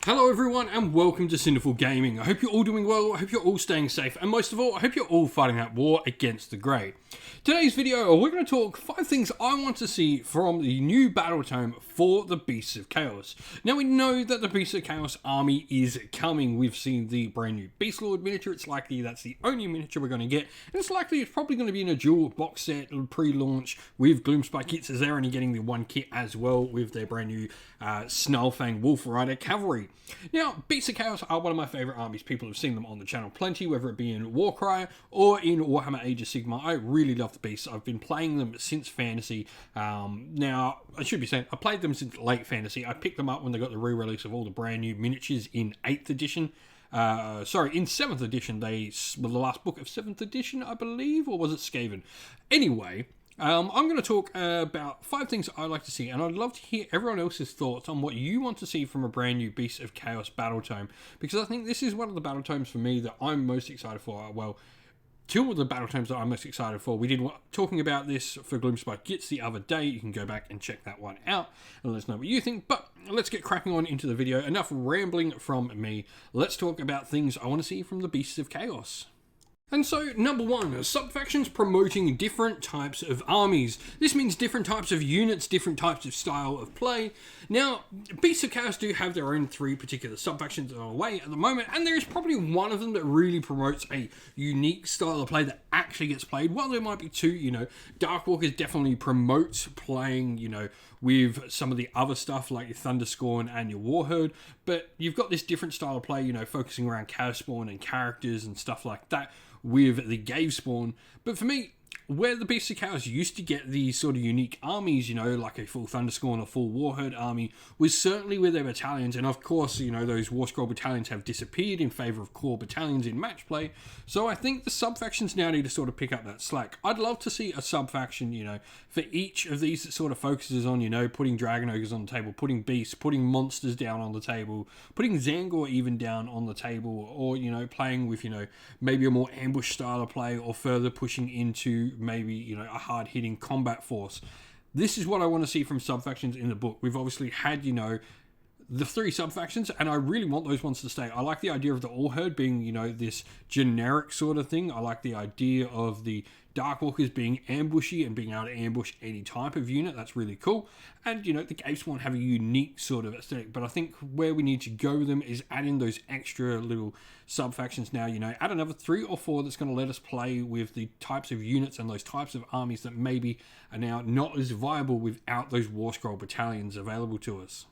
Hello everyone and welcome to Cinderful Gaming. I hope you're all doing well, I hope you're all staying safe, and most of all, I hope you're all fighting that war against the grey. Today's video, we're going to talk 5 things I want to see from the new Battletome for the Beasts of Chaos. Now we know that the Beasts of Chaos army is coming. We've seen the brand new Beast Lord miniature. It's likely that's the only miniature we're going to get, and it's likely it's probably going to be in a dual box set pre-launch with Gloomspike kits, as they're only getting the one kit as well with their brand new Snarlfang Wolf Rider Cavalry. Now, Beasts of Chaos are one of my favourite armies. People have seen them on the channel plenty, whether it be in Warcry or in Warhammer Age of Sigmar. I really love the Beasts. I've been playing them since Fantasy. Now, I should be saying, I played them since late Fantasy. I picked them up when they got the re-release of all the brand new miniatures in 8th edition. In 7th edition. They were the last book of 7th edition, I believe, or was it Skaven? Anyway, I'm going to talk about 5 things I like to see, and I'd love to hear everyone else's thoughts on what you want to see from a brand new Beasts of Chaos Battletome, because I think this is one of the Battletomes for me that I'm most excited for. Well, 2 of the Battletomes that I'm most excited for. We did talking about this for Gloomspike Gits the other day. You can go back and check that one out and let us know what you think, but let's get cracking on into the video. Enough rambling from me. Let's talk about things I want to see from the Beasts of Chaos. And so, number 1, Subfactions promoting different types of armies. This means different types of units, different types of style of play. Now, Beasts of Chaos do have their own 3 particular subfactions on the way at the moment, and there is probably one of them that really promotes a unique style of play that actually gets played. While there might be 2, Darkwalkers definitely promotes playing, with some of the other stuff like your Thunderscorn and your Warherd, but you've got this different style of play, focusing around Chaos Spawn and characters and stuff like that with the Gave Spawn. But for me, where the Beasts of Chaos used to get these sort of unique armies, like a full Thunderscorn or full Warherd army, was certainly with their battalions. And of course, those War Scroll battalions have disappeared in favour of core battalions in match play. So I think the subfactions now need to sort of pick up that slack. I'd love to see a subfaction, for each of these that sort of focuses on, putting Dragon Ogres on the table, putting Beasts, putting Monsters down on the table, putting Zangor even down on the table, or, playing with, maybe a more ambush style of play, or further pushing into maybe, a hard-hitting combat force. This is what I want to see from subfactions in the book. We've obviously had, the 3 subfactions, and I really want those ones to stay. I like the idea of the All-Herd being, this generic sort of thing. I like the idea of the Darkwalkers being ambushy and being able to ambush any type of unit. That's really cool. And, the Gave Spawn have a unique sort of aesthetic. But I think where we need to go with them is add in those extra little subfactions now, add another 3 or 4 that's going to let us play with the types of units and those types of armies that maybe are now not as viable without those War Scroll battalions available to us.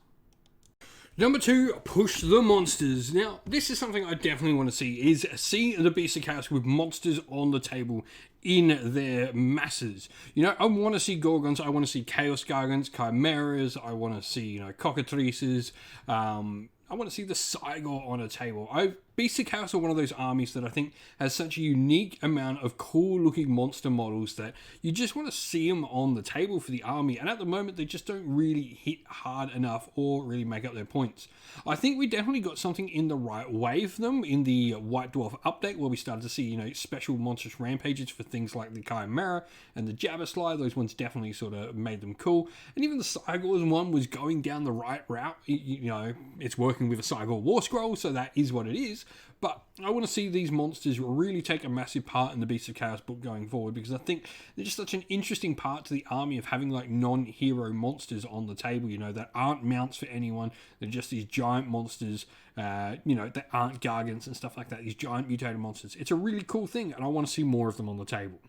Number 2, push the monsters. Now, this is something I definitely want to see the Beasts of Chaos with monsters on the table in their masses. I want to see Gorgons, I want to see Chaos Gargants, Chimeras, I want to see, Cockatrices, I want to see the Cygor on a table. Beasts of Chaos are one of those armies that I think has such a unique amount of cool looking monster models that you just want to see them on the table for the army, and at the moment they just don't really hit hard enough or really make up their points. I think we definitely got something in the right way for them in the White Dwarf update, where we started to see, special monstrous rampages for things like the Chimera and the Jabbersly. Those ones definitely sort of made them cool, and even the Cygors one was going down the right route. It's working with a Cygor War Scroll, so that is what it is. But I want to see these monsters really take a massive part in the Beasts of Chaos book going forward, because I think they're just such an interesting part to the army of having like non-hero monsters on the table, that aren't mounts for anyone. They're just these giant monsters, that aren't Gargants and stuff like that, these giant mutated monsters. It's a really cool thing, and I want to see more of them on the table.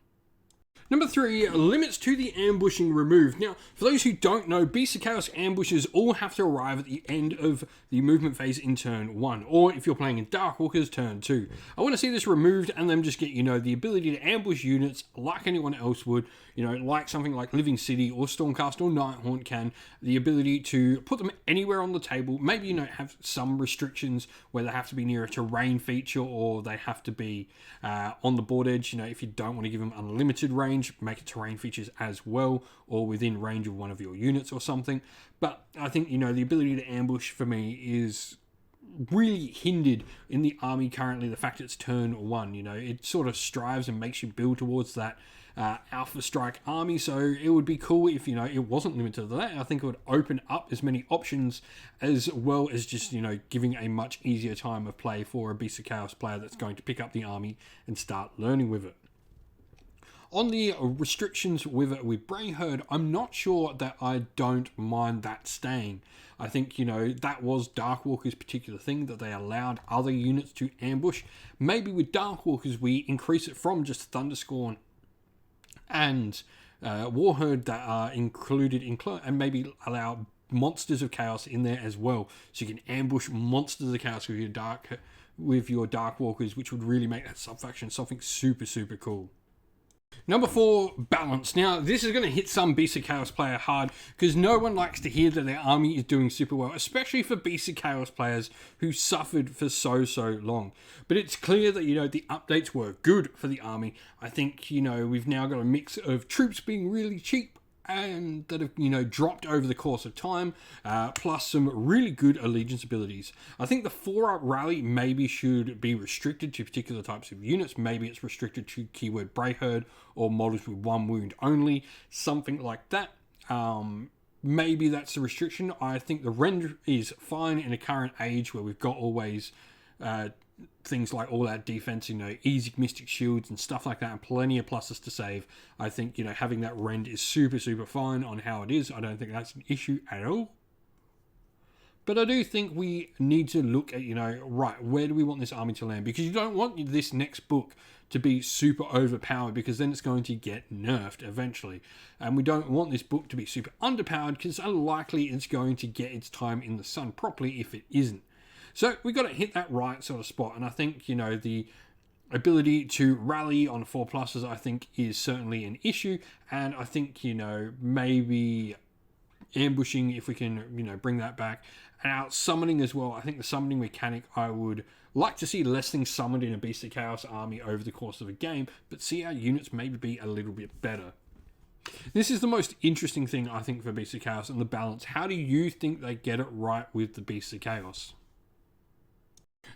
Number 3, limits to the ambushing removed. Now, for those who don't know, Beasts of Chaos ambushes all have to arrive at the end of the movement phase in turn 1, or if you're playing in Darkwalkers, turn 2. I want to see this removed and them just get, the ability to ambush units like anyone else would, like something like Living City or Stormcast or Nighthaunt can, the ability to put them anywhere on the table, maybe, have some restrictions where they have to be near a terrain feature, or they have to be on the board edge, if you don't want to give them unlimited range, make it terrain features as well, or within range of one of your units or something. But I think, the ability to ambush for me is really hindered in the army currently the fact it's turn 1. You know, it sort of strives and makes you build towards that alpha strike army, so it would be cool if, you know, it wasn't limited to that. I think it would open up as many options as well as just, you know, giving a much easier time of play for a Beast of Chaos player that's going to pick up the army and start learning with it. On the restrictions with Brayherd, I'm not sure that I don't mind that staying. I think, you know, that was Darkwalker's particular thing, that they allowed other units to ambush. Maybe with Darkwalkers we increase it from just Thunderscorn and Warherd that are included in, and maybe allow Monsters of Chaos in there as well, so you can ambush Monsters of Chaos with your Darkwalkers, which would really make that subfaction something super, super cool. Number 4, balance. Now, this is going to hit some Beast of Chaos player hard, because no one likes to hear that their army is doing super well, especially for Beast of Chaos players who suffered for so long. But it's clear that, you know, the updates were good for the army. I think, you know, we've now got a mix of troops being really cheap and that have, you know, dropped over the course of time, plus some really good allegiance abilities. I think the 4-up rally maybe should be restricted to particular types of units. Maybe it's restricted to keyword Brayherd or models with 1 wound only, something like that. Maybe that's the restriction. I think the rend is fine in a current age where we've got always things like all that defense, you know, easy mystic shields and stuff like that, and plenty of pluses to save. I think, you know, having that rend is super fine on how it is. I don't think that's an issue at all. But I do think we need to look at, you know, right, where do we want this army to land? Because you don't want this next book to be super overpowered, because then it's going to get nerfed eventually. And we don't want this book to be super underpowered, because it's unlikely it's going to get its time in the sun properly if it isn't. So we've got to hit that right sort of spot. And I think, you know, the ability to rally on 4 pluses, I think, is certainly an issue. And I think, you know, maybe ambushing, if we can, you know, bring that back. And out summoning as well. I think the summoning mechanic, I would like to see less things summoned in a Beast of Chaos army over the course of a game, but see our units maybe be a little bit better. This is the most interesting thing, I think, for Beast of Chaos, and the balance. How do you think they get it right with the Beast of Chaos?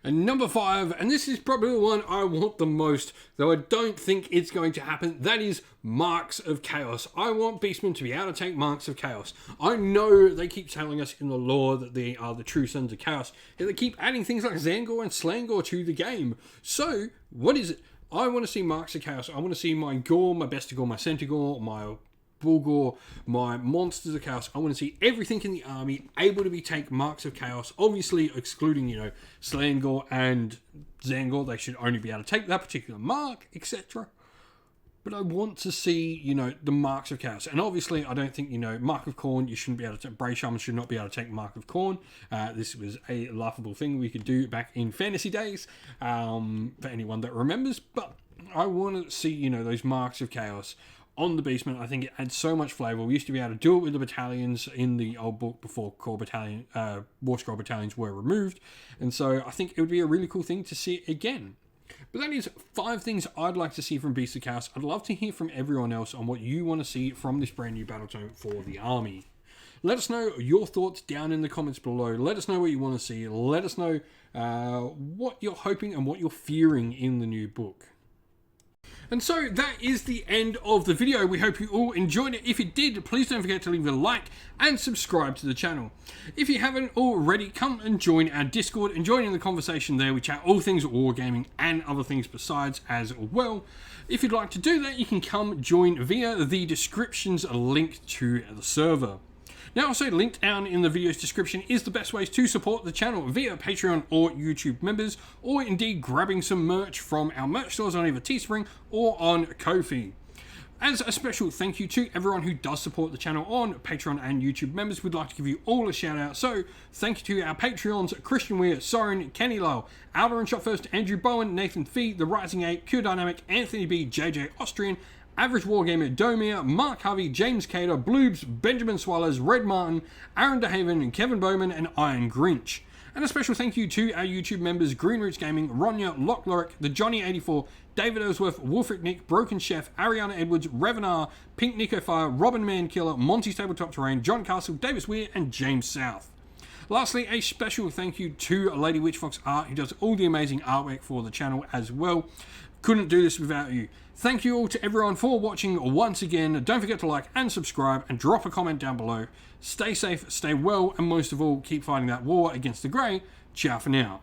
And number 5, and this is probably the one I want the most, though I don't think it's going to happen, that is Marks of Chaos. I want Beastmen to be able to take Marks of Chaos. I know they keep telling us in the lore that they are the true sons of Chaos, yet they keep adding things like Zangor and Slangor to the game. So, what is it? I want to see Marks of Chaos. I want to see my Gore, my Bestigor, my Centaur, my Bulgor, my Monsters of Chaos. I want to see everything in the army able to take Marks of Chaos. Obviously, excluding, you know, Slangor and Zangor, they should only be able to take that particular mark, etc. But I want to see, you know, the Marks of Chaos. And obviously, I don't think, you know, Mark of Khorne, you shouldn't be able to, Bray Shaman should not be able to take Mark of Khorne. This was a laughable thing we could do back in fantasy days, for anyone that remembers. But I want to see, you know, those Marks of Chaos on the Beastmen. I think it adds so much flavour. We used to be able to do it with the battalions in the old book before core battalion, War Scroll battalions were removed. And so I think it would be a really cool thing to see it again. But that is 5 things I'd like to see from Beast of Chaos. I'd love to hear from everyone else on what you want to see from this brand new Battletome for the army. Let us know your thoughts down in the comments below. Let us know what you want to see. Let us know what you're hoping and what you're fearing in the new book. And so that is the end of the video. We hope you all enjoyed it. If you did, please don't forget to leave a like and subscribe to the channel. If you haven't already, come and join our Discord and join in the conversation there. We chat all things wargaming and other things besides as well. If you'd like to do that, you can come join via the descriptions linked to the server. Now, also linked down in the video's description is the best ways to support the channel via Patreon or YouTube members, or indeed grabbing some merch from our merch stores on either Teespring or on Ko-fi. As a special thank you to everyone who does support the channel on Patreon and YouTube members, we'd like to give you all a shout out. So thank you to our Patreons, Christian Weir, Soren, Kenny Lyle, Alder and Shot First, Andrew Bowen, Nathan Fee, The Rising 8, Q Dynamic, Anthony B, JJ Austrian, Average Wargamer, Domir, Mark Harvey, James Cater, Bloobs, Benjamin Swallows, Red Martin, Aaron DeHaven, Kevin Bowman, and Iron Grinch. And a special thank you to our YouTube members, Green Roots Gaming, Ronya, Lock Lorick, The Johnny84, David Ellsworth, Wolfric Nick, Broken Chef, Ariana Edwards, Revenar, Pink Nico Fire, Robin Man Killer, Monty's Tabletop Terrain, John Castle, Davis Weir, and James South. Lastly, a special thank you to Lady Witchfox Art, who does all the amazing artwork for the channel as well. Couldn't do this without you. Thank you all to everyone for watching once again. Don't forget to like and subscribe and drop a comment down below. Stay safe, stay well, and most of all, keep fighting that war against the Grey. Ciao for now.